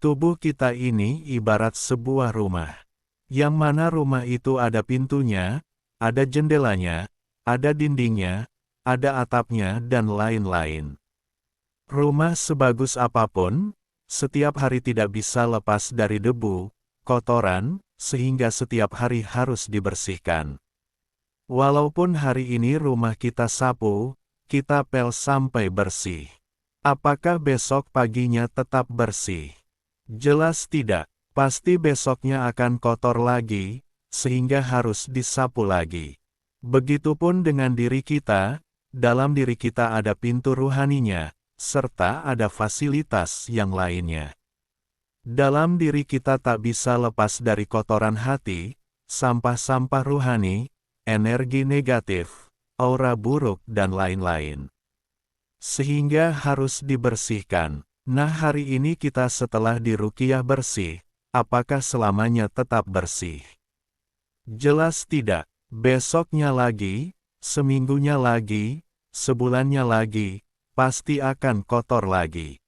Tubuh kita ini ibarat sebuah rumah. Yang mana rumah itu ada pintunya, ada jendelanya, ada dindingnya, ada atapnya dan lain-lain. Rumah sebagus apapun, setiap hari tidak bisa lepas dari debu, kotoran, sehingga setiap hari harus dibersihkan. Walaupun hari ini rumah kita sapu, kita pel sampai bersih. Apakah besok paginya tetap bersih? Jelas tidak. Pasti besoknya akan kotor lagi, sehingga harus disapu lagi. Begitupun dengan diri kita, dalam diri kita ada pintu ruhaninya, serta ada fasilitas yang lainnya. Dalam diri kita tak bisa lepas dari kotoran hati, sampah-sampah ruhani, energi negatif, aura buruk dan lain-lain. Sehingga harus dibersihkan. Nah hari ini kita setelah diruqyah bersih, apakah selamanya tetap bersih? Jelas tidak. Besoknya lagi, seminggunya lagi, sebulannya lagi, pasti akan kotor lagi.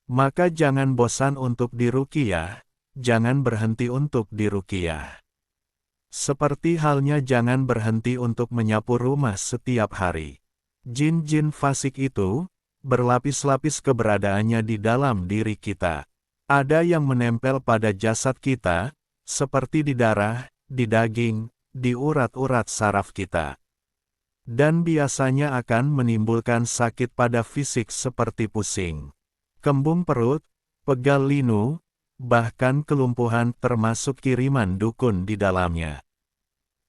Maka jangan bosan untuk diruqyah, jangan berhenti untuk diruqyah. Seperti halnya jangan berhenti untuk menyapu rumah setiap hari. Jin-jin fasik itu, berlapis-lapis keberadaannya di dalam diri kita. Ada yang menempel pada jasad kita, seperti di darah, di daging, di urat-urat saraf kita. Dan biasanya akan menimbulkan sakit pada fisik seperti pusing, kembung perut, pegal linu, bahkan kelumpuhan termasuk kiriman dukun di dalamnya.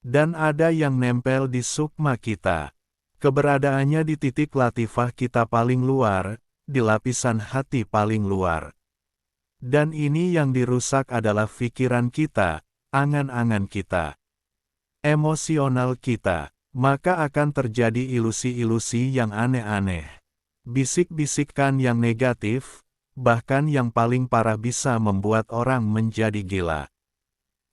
Dan ada yang nempel di sukma kita. Keberadaannya di titik latifah kita paling luar, di lapisan hati paling luar. Dan ini yang dirusak adalah pikiran kita, angan-angan kita, emosional kita. Maka akan terjadi ilusi-ilusi yang aneh-aneh. Bisik-bisikan yang negatif, bahkan yang paling parah bisa membuat orang menjadi gila.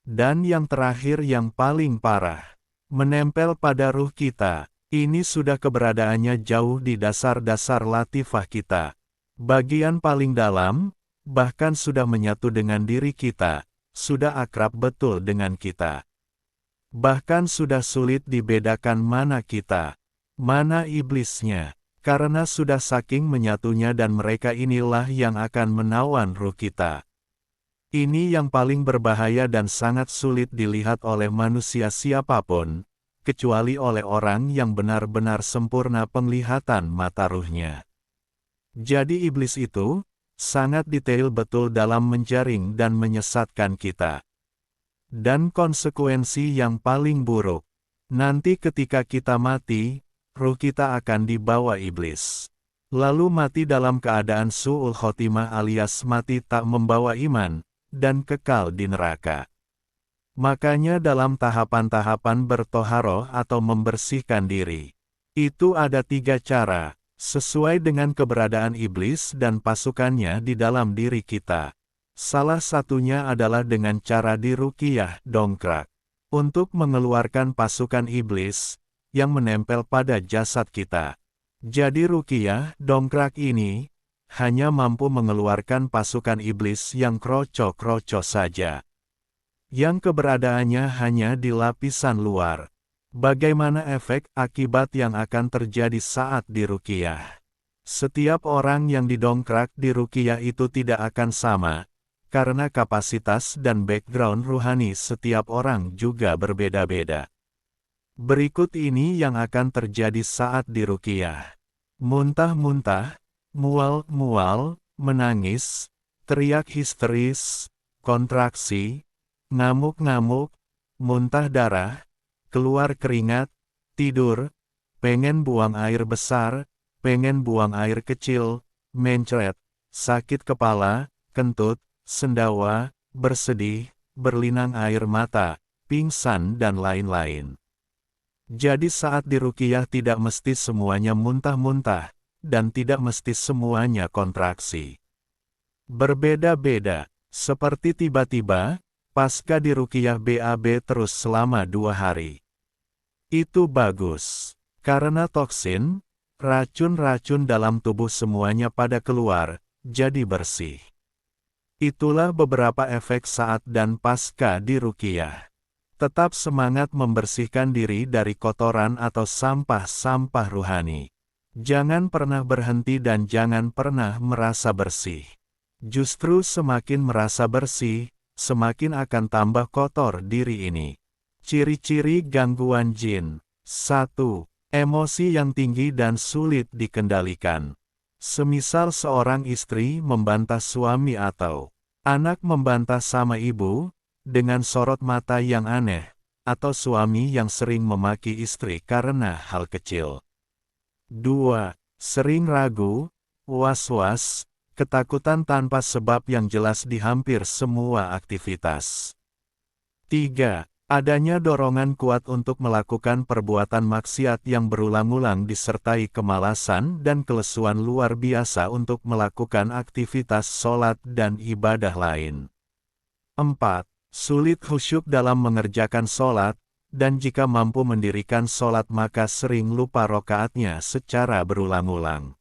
Dan yang terakhir yang paling parah, menempel pada ruh kita. Ini sudah keberadaannya jauh di dasar-dasar latifah kita. Bagian paling dalam, bahkan sudah menyatu dengan diri kita, sudah akrab betul dengan kita. Bahkan sudah sulit dibedakan mana kita, mana iblisnya, karena sudah saking menyatunya dan mereka inilah yang akan menawan ruh kita. Ini yang paling berbahaya dan sangat sulit dilihat oleh manusia siapapun, kecuali oleh orang yang benar-benar sempurna penglihatan mata ruhnya. Jadi iblis itu, sangat detail betul dalam menjaring dan menyesatkan kita. Dan konsekuensi yang paling buruk, nanti ketika kita mati, ruh kita akan dibawa iblis. Lalu mati dalam keadaan su'ul khotimah alias mati tak membawa iman, dan kekal di neraka. Makanya dalam tahapan-tahapan bertoharoh atau membersihkan diri, itu ada 3 cara, sesuai dengan keberadaan iblis dan pasukannya di dalam diri kita. Salah satunya adalah dengan cara diruqyah dongkrak, untuk mengeluarkan pasukan iblis, yang menempel pada jasad kita. Jadi ruqyah dongkrak ini, hanya mampu mengeluarkan pasukan iblis yang kroco-kroco saja. Yang keberadaannya hanya di lapisan luar. Bagaimana efek akibat yang akan terjadi saat diruqyah? Setiap orang yang didongkrak di ruqyah itu tidak akan sama, karena kapasitas dan background ruhani setiap orang juga berbeda-beda. Berikut ini yang akan terjadi saat diruqyah. Muntah-muntah, mual-mual, menangis, teriak histeris, kontraksi, ngamuk-ngamuk, muntah darah, keluar keringat, tidur, pengen buang air besar, pengen buang air kecil, mencret, sakit kepala, kentut, sendawa, bersedih, berlinang air mata, pingsan dan lain-lain. Jadi saat diruqyah tidak mesti semuanya muntah-muntah, dan tidak mesti semuanya kontraksi. Berbeda-beda, seperti tiba-tiba, pasca diruqyah BAB terus selama 2 hari. Itu bagus, karena toksin, racun-racun dalam tubuh semuanya pada keluar, jadi bersih. Itulah beberapa efek saat dan pasca diruqyah. Tetap semangat membersihkan diri dari kotoran atau sampah-sampah ruhani. Jangan pernah berhenti dan jangan pernah merasa bersih. Justru semakin merasa bersih, semakin akan tambah kotor diri ini. Ciri-ciri gangguan jin. 1. Emosi yang tinggi dan sulit dikendalikan. Semisal seorang istri membantah suami atau anak membantah sama ibu, dengan sorot mata yang aneh, atau suami yang sering memaki istri karena hal kecil. 2. Sering ragu, was-was, ketakutan tanpa sebab yang jelas di hampir semua aktivitas. 3. Adanya dorongan kuat untuk melakukan perbuatan maksiat yang berulang-ulang disertai kemalasan dan kelesuan luar biasa untuk melakukan aktivitas sholat dan ibadah lain. 4. Sulit khusyuk dalam mengerjakan sholat, dan jika mampu mendirikan sholat maka sering lupa rokaatnya secara berulang-ulang.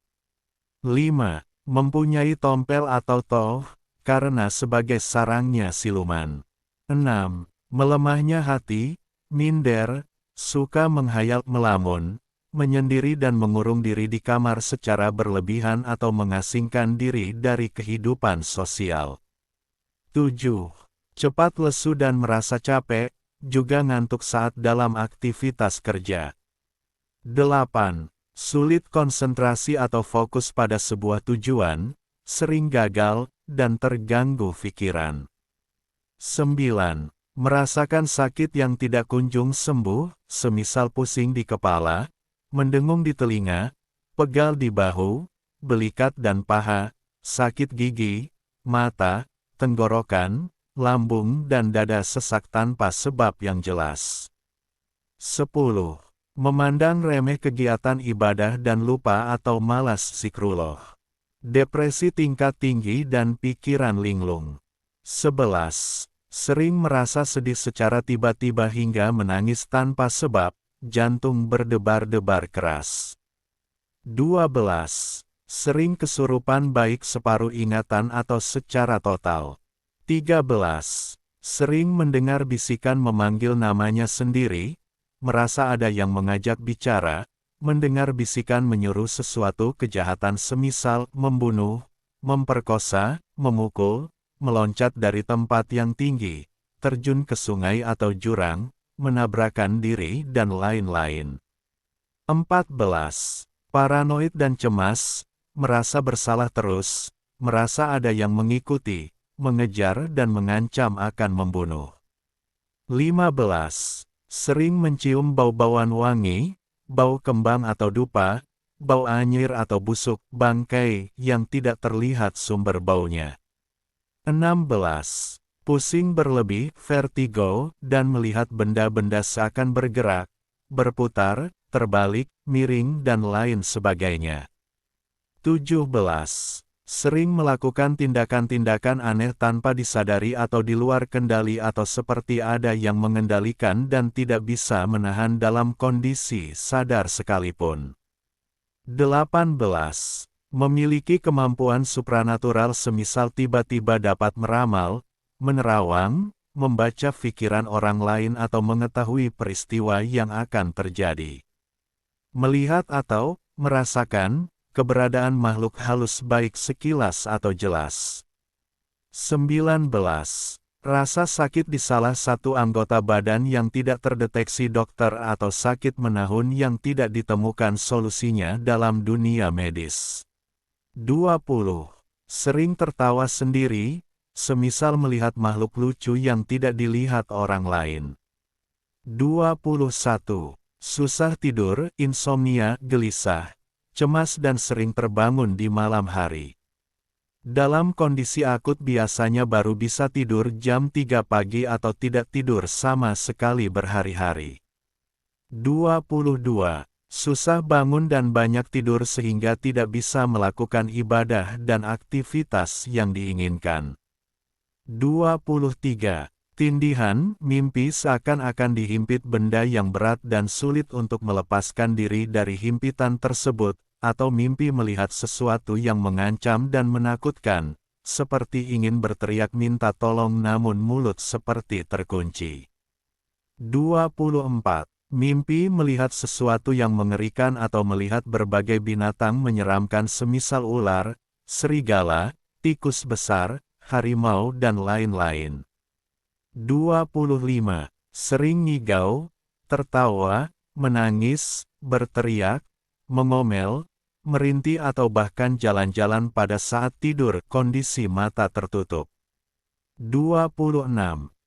5. Mempunyai tompel atau toh, karena sebagai sarangnya siluman. 6. Melemahnya hati, minder, suka menghayal melamun, menyendiri dan mengurung diri di kamar secara berlebihan atau mengasingkan diri dari kehidupan sosial. 7. Cepat lesu dan merasa capek, juga ngantuk saat dalam aktivitas kerja. 8. Sulit konsentrasi atau fokus pada sebuah tujuan, sering gagal, dan terganggu pikiran. 9. Merasakan sakit yang tidak kunjung sembuh, semisal pusing di kepala, mendengung di telinga, pegal di bahu, belikat dan paha, sakit gigi, mata, tenggorokan, lambung dan dada sesak tanpa sebab yang jelas. 10. Memandang remeh kegiatan ibadah dan lupa atau malas zikrullah. Depresi tingkat tinggi dan pikiran linglung. 11. Sering merasa sedih secara tiba-tiba hingga menangis tanpa sebab, jantung berdebar-debar keras. 12. Sering kesurupan baik separuh ingatan atau secara total. 13. Sering mendengar bisikan memanggil namanya sendiri, merasa ada yang mengajak bicara, mendengar bisikan menyuruh sesuatu kejahatan semisal membunuh, memperkosa, memukul, meloncat dari tempat yang tinggi, terjun ke sungai atau jurang, menabrakan diri dan lain-lain. 14. Paranoid dan cemas, merasa bersalah terus, merasa ada yang mengikuti, mengejar dan mengancam akan membunuh. 15. Sering mencium bau-bauan wangi, bau kembang atau dupa, bau anyir atau busuk bangkai yang tidak terlihat sumber baunya. 16. Pusing berlebih, vertigo, dan melihat benda-benda seakan bergerak, berputar, terbalik, miring dan lain sebagainya. 17. Sering melakukan tindakan-tindakan aneh tanpa disadari atau di luar kendali atau seperti ada yang mengendalikan dan tidak bisa menahan dalam kondisi sadar sekalipun. 18. Memiliki kemampuan supranatural semisal tiba-tiba dapat meramal, menerawang, membaca pikiran orang lain atau mengetahui peristiwa yang akan terjadi. Melihat atau merasakan keberadaan makhluk halus baik sekilas atau jelas. 19. Rasa sakit di salah satu anggota badan yang tidak terdeteksi dokter atau sakit menahun yang tidak ditemukan solusinya dalam dunia medis. 20. Sering tertawa sendiri, semisal melihat makhluk lucu yang tidak dilihat orang lain. 21. Susah tidur, insomnia, gelisah, cemas dan sering terbangun di malam hari. Dalam kondisi akut biasanya baru bisa tidur jam 3 pagi atau tidak tidur sama sekali berhari-hari. 22. Susah bangun dan banyak tidur sehingga tidak bisa melakukan ibadah dan aktivitas yang diinginkan. 23. Tindihan, mimpi seakan-akan dihimpit benda yang berat dan sulit untuk melepaskan diri dari himpitan tersebut, atau mimpi melihat sesuatu yang mengancam dan menakutkan, seperti ingin berteriak minta tolong namun mulut seperti terkunci. 24. Mimpi melihat sesuatu yang mengerikan atau melihat berbagai binatang menyeramkan semisal ular, serigala, tikus besar, harimau dan lain-lain. 25. Sering ngigau, tertawa, menangis, berteriak, mengomel, merintih atau bahkan jalan-jalan pada saat tidur kondisi mata tertutup. 26.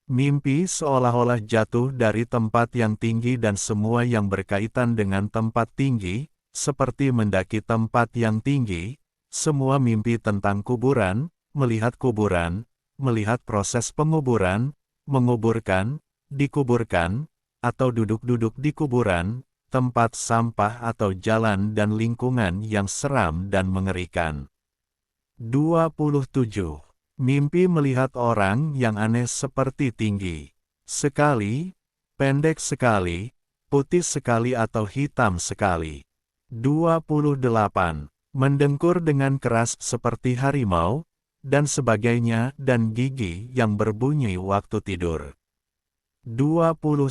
Mimpi seolah-olah jatuh dari tempat yang tinggi dan semua yang berkaitan dengan tempat tinggi, seperti mendaki tempat yang tinggi, semua mimpi tentang kuburan, melihat proses penguburan, menguburkan, dikuburkan, atau duduk-duduk di kuburan, tempat sampah atau jalan dan lingkungan yang seram dan mengerikan. 27. Mimpi melihat orang yang aneh seperti tinggi sekali, pendek sekali, putih sekali atau hitam sekali. 28. Mendengkur dengan keras seperti harimau, dan sebagainya dan gigi yang berbunyi waktu tidur. 29.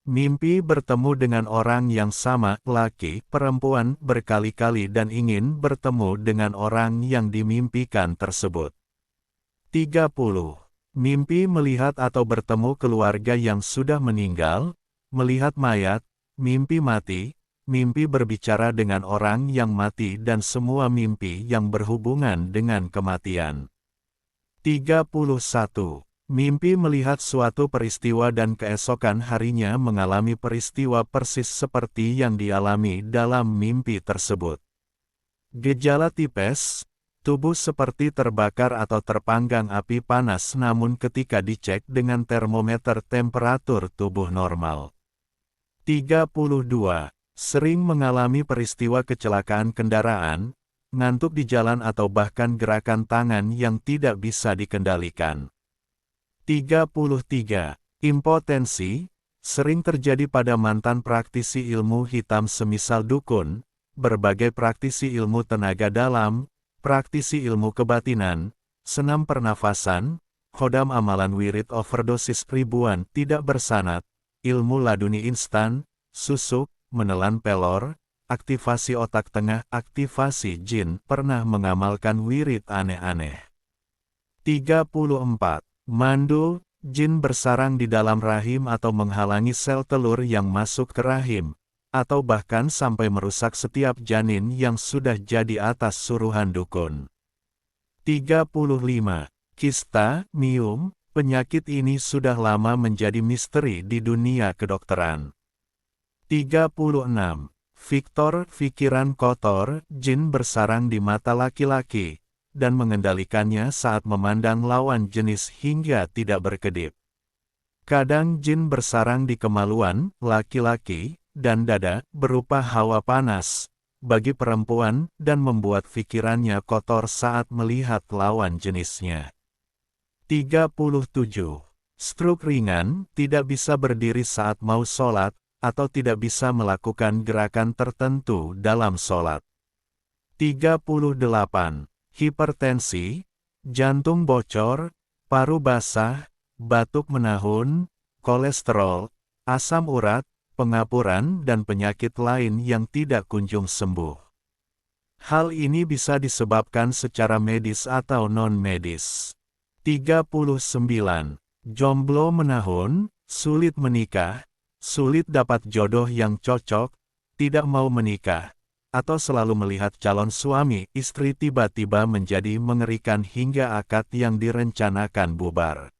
Mimpi bertemu dengan orang yang sama, laki, perempuan, berkali-kali dan ingin bertemu dengan orang yang dimimpikan tersebut. 30. Mimpi melihat atau bertemu keluarga yang sudah meninggal, melihat mayat, mimpi mati, mimpi berbicara dengan orang yang mati dan semua mimpi yang berhubungan dengan kematian. 31. Mimpi melihat suatu peristiwa dan keesokan harinya mengalami peristiwa persis seperti yang dialami dalam mimpi tersebut. Gejala tipes, tubuh seperti terbakar atau terpanggang api panas namun ketika dicek dengan termometer temperatur tubuh normal. 32. Sering mengalami peristiwa kecelakaan kendaraan, ngantuk di jalan atau bahkan gerakan tangan yang tidak bisa dikendalikan. 33. Impotensi, sering terjadi pada mantan praktisi ilmu hitam semisal dukun, berbagai praktisi ilmu tenaga dalam, praktisi ilmu kebatinan, senam pernafasan, khodam amalan wirid overdosis ribuan tidak bersanad, ilmu laduni instan, susuk, menelan pelor, aktivasi otak tengah, aktivasi jin, pernah mengamalkan wirid aneh-aneh. 34. Mandul, jin bersarang di dalam rahim atau menghalangi sel telur yang masuk ke rahim, atau bahkan sampai merusak setiap janin yang sudah jadi atas suruhan dukun. 35. Kista, miom, penyakit ini sudah lama menjadi misteri di dunia kedokteran. 36. Victor, pikiran kotor, jin bersarang di mata laki-laki, dan mengendalikannya saat memandang lawan jenis hingga tidak berkedip. Kadang jin bersarang di kemaluan, laki-laki, dan dada, berupa hawa panas, bagi perempuan, dan membuat pikirannya kotor saat melihat lawan jenisnya. 37. Stroke ringan, tidak bisa berdiri saat mau sholat, atau tidak bisa melakukan gerakan tertentu dalam sholat. 38. Hipertensi, jantung bocor, paru basah, batuk menahun, kolesterol, asam urat, pengapuran dan penyakit lain yang tidak kunjung sembuh. Hal ini bisa disebabkan secara medis atau non-medis. 39. Jomblo menahun, sulit menikah, sulit dapat jodoh yang cocok, tidak mau menikah, atau selalu melihat calon suami, istri tiba-tiba menjadi mengerikan hingga akad yang direncanakan bubar.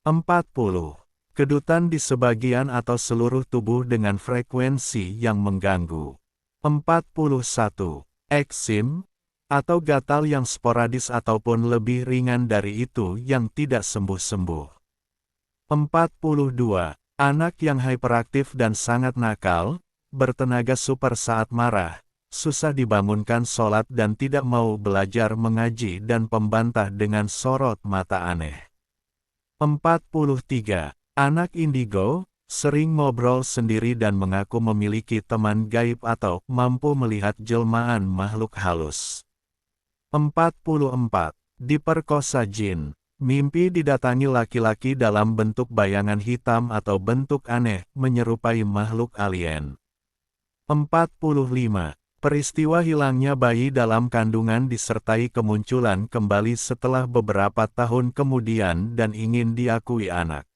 40. Kedutan di sebagian atau seluruh tubuh dengan frekuensi yang mengganggu. 41. Eksim, atau gatal yang sporadis ataupun lebih ringan dari itu yang tidak sembuh-sembuh. 42. Anak yang hiperaktif dan sangat nakal, bertenaga super saat marah, susah dibangunkan sholat dan tidak mau belajar mengaji dan pembantah dengan sorot mata aneh. 43. Anak indigo, sering ngobrol sendiri dan mengaku memiliki teman gaib atau mampu melihat jelmaan makhluk halus. 44. Diperkosa jin. Mimpi didatangi laki-laki dalam bentuk bayangan hitam atau bentuk aneh, menyerupai makhluk alien. 45. Peristiwa hilangnya bayi dalam kandungan disertai kemunculan kembali setelah beberapa tahun kemudian dan ingin diakui anak.